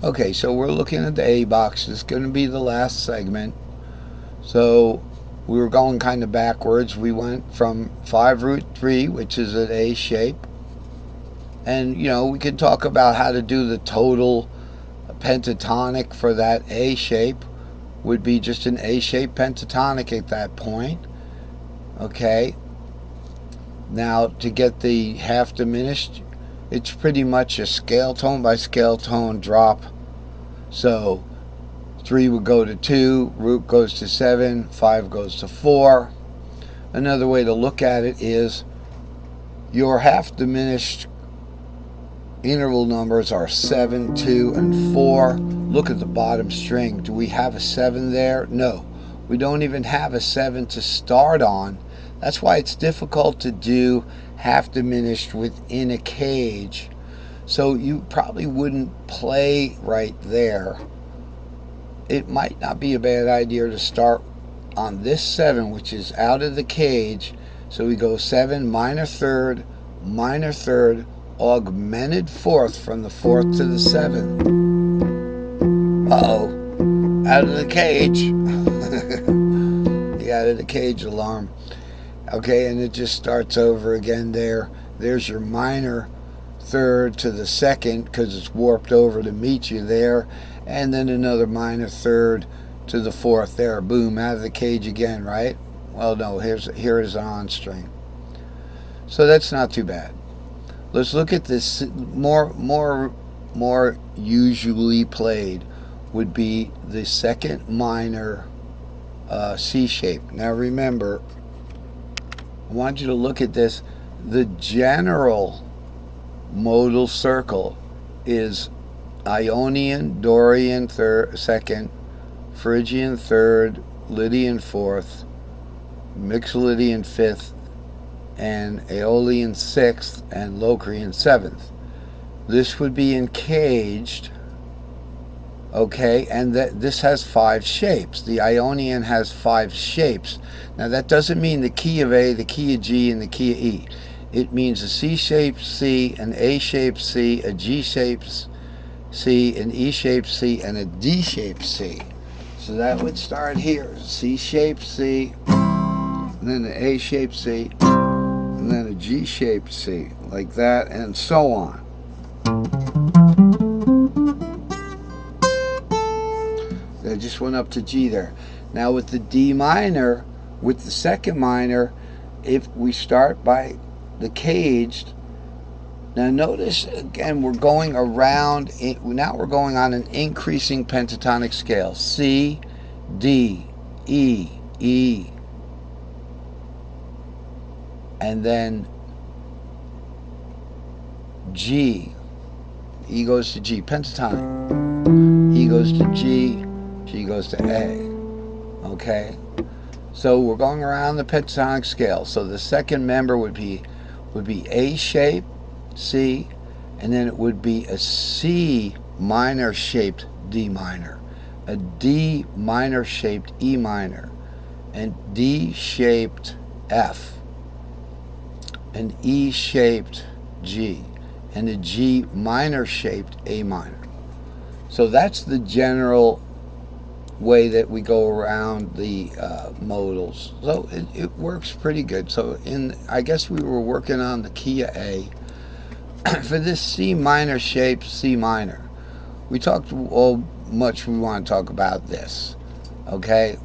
Okay, so we're looking at the A box. It's going to be the last segment. So we were going kind of backwards. We went from 5 root 3, which is an A shape. And, we can talk about how to do the total pentatonic for that A shape. Would be just an A-shaped pentatonic at that point. Okay. Now, to get the half diminished, it's pretty much a scale tone by scale tone drop. So 3 would go to 2, root goes to 7, 5 goes to 4. Another way to look at it is your half diminished interval numbers are 7, 2, and 4. Look at the bottom string. Do we have a 7 there? No. We don't even have a 7 to start on. That's why it's difficult to do half diminished within a cage. So you probably wouldn't play right there. It might not be a bad idea to start on this 7, which is out of the cage. So we go 7, minor third, augmented fourth from the 4th to the 7th. Uh-oh. Out of the cage. The out of the cage alarm. Okay, and it just starts over again there. There's your minor third to the 2nd because it's warped over to meet you there. And then another minor third to the 4th there. Boom, out of the cage again, right? Well, no, here is an on string. So that's not too bad. Let's look at this. More usually played would be the 2nd minor C shape. Now remember, I want you to look at this. The general modal circle is Ionian, Dorian 2nd, Phrygian 3rd, Lydian 4th, Mixolydian 5th, and Aeolian 6th, and Locrian 7th. This would be encaged, okay, and this has 5 shapes. The Ionian has 5 shapes. Now that doesn't mean the key of A, the key of G, and the key of E. It means a C-shaped C, an A-shaped C, a G-shaped C, an E-shaped C, and a D-shaped C. So that would start here. C-shaped C, and then an A-shaped C, and then a G-shaped C, like that, and so on. That just went up to G there. Now with the D minor, with the 2nd minor, if we start by the caged, now notice again we're going around, now we're going on an increasing pentatonic scale. C, D, E, E, and then G. E goes to G, pentatonic. E goes to G, G goes to A. Okay? So we're going around the pentatonic scale. So the 2nd member would be A shape, C, and then it would be a C minor shaped D minor, a D minor shaped E minor, and D shaped F, an E shaped G, and a G minor shaped A minor. So that's the general way that we go around the modals. So it works pretty good. So I guess we were working on the key of A. For this C minor shape, C minor, we talked all much we want to talk about this. Okay,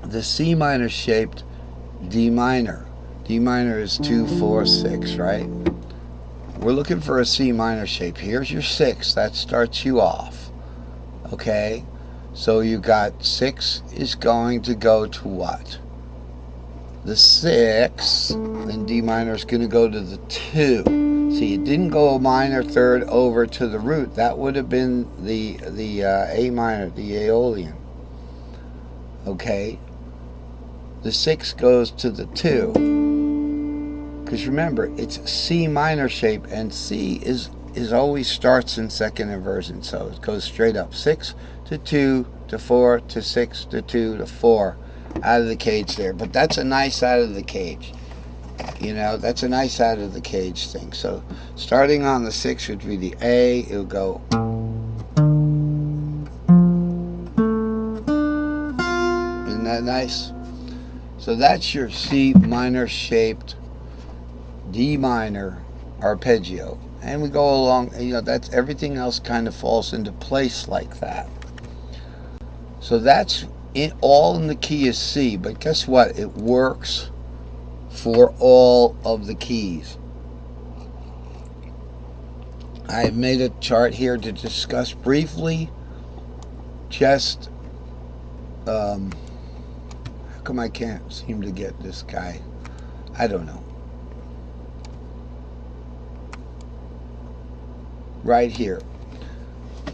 the C minor shaped D minor. D minor is 2, 4, 6, right? We're looking for a C minor shape. Here's your 6. That starts you off. Okay, so you got 6 is going to go to what? The 6. Then D minor is going to go to the 2. See, it didn't go a minor third over to the root. That would have been the A minor, the Aeolian. Okay, the 6 goes to the 2. Because remember, it's C minor shape, and C is always starts in 2nd inversion, so it goes straight up. 6 to 2 to 4 to 6 to 2 to 4 out of the cage there. But that's a nice out of the cage. That's a nice out of the cage thing. So starting on the 6 would be the A. It would go that nice? So that's your C minor shaped D minor arpeggio. And we go along, that's everything else kind of falls into place like that. So that's all in the key of C, but guess what? It works for all of the keys. I've made a chart here to discuss briefly just how come I can't seem to get this guy? I don't know. Right here.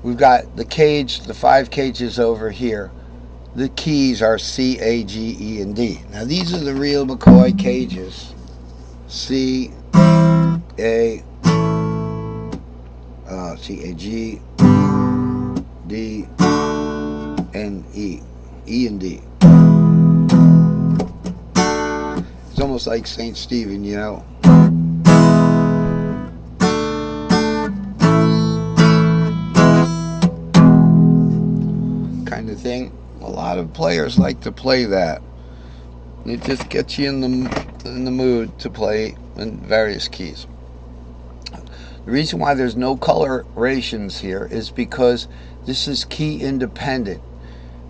We've got the cage, the 5 cages over here. The keys are C, A, G, E, and D. Now these are the real McCoy cages. C, A, G, D, and E. E and D. It's almost like St. Stephen, kind of thing. A lot of players like to play that. It just gets you in the mood to play in various keys. The reason why there's no colorations here is because this is key independent.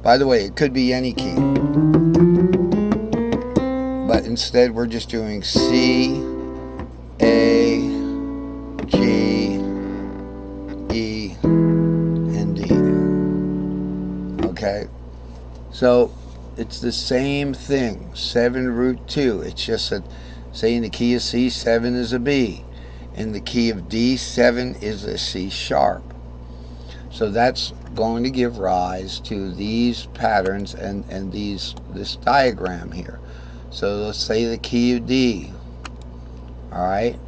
By the way, it could be any key, but instead we're just doing C, A, G, E, and D. Okay, so it's the same thing. 7 root 2. It's just that, say in the key of C, 7 is a B. In the key of D, 7 is a C sharp. So that's going to give rise to these patterns and this diagram here. So let's say the key of D. Alright.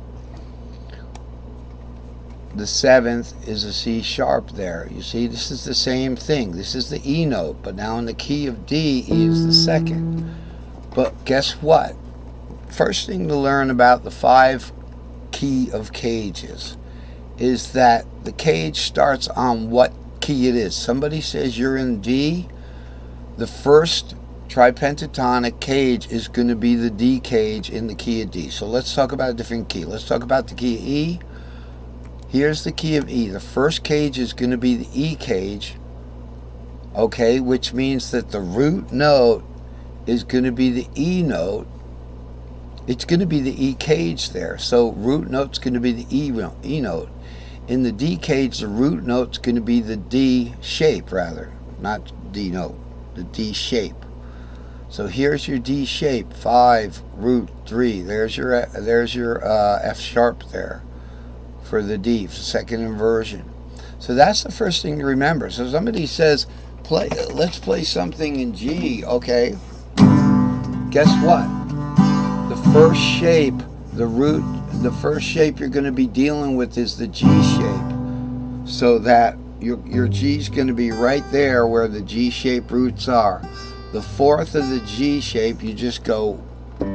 The 7th is a C sharp there. You see, this is the same thing. This is the E note, but now in the key of D, E is the 2nd. But guess what? First thing to learn about the 5 key of cages is that the cage starts on what key it is. Somebody says you're in D, the first tripentatonic cage is going to be the D cage in the key of D. So let's talk about a different key. Let's talk about the key of E. Here's the key of E. The first cage is going to be the E cage, okay, which means that the root note is going to be the E note. It's going to be the E cage there. So root note's going to be the E note. In the D cage, the root note's going to be the D shape, rather. Not D note, the D shape. So here's your D shape, 5, root 3. There's your F sharp there for the D, for second inversion. So that's the first thing to remember. So somebody says, let's play something in G, okay. Guess what? The first shape, the first shape you're going to be dealing with is the G shape. So that your G is going to be right there where the G shape roots are. The 4th of the G shape, you just go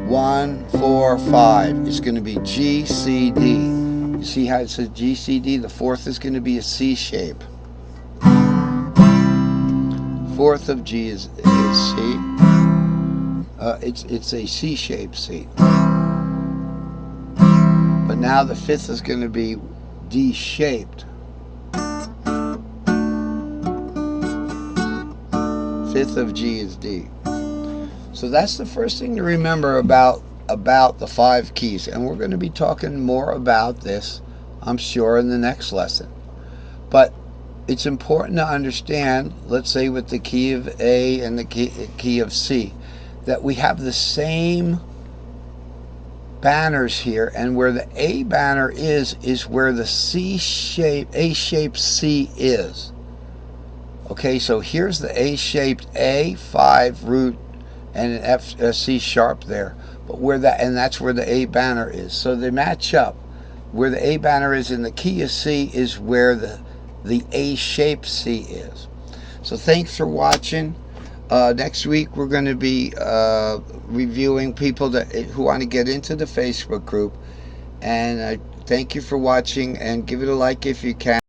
1, 4, 5. It's going to be G, C, D. You see how it says G, C, D? The 4th is going to be a C shape. 4th of G is C. It's a C shape C. But now the 5th is going to be D shaped. 5th of G is D. So that's the first thing to remember about the 5 keys. And we're going to be talking more about this, I'm sure, in the next lesson. But it's important to understand, let's say with the key of A and the key of C, that we have the same banners here, and where the A banner is where the C shape, A shaped C is. Okay, so here's the A shaped A, 5 root, and an F, a C sharp there. But where that, and that's where the A banner is. So they match up. Where the A banner is in the key of C is where the A shaped C is. So thanks for watching. Next week we're going to be reviewing people who want to get into the Facebook group. And thank you for watching, and give it a like if you can.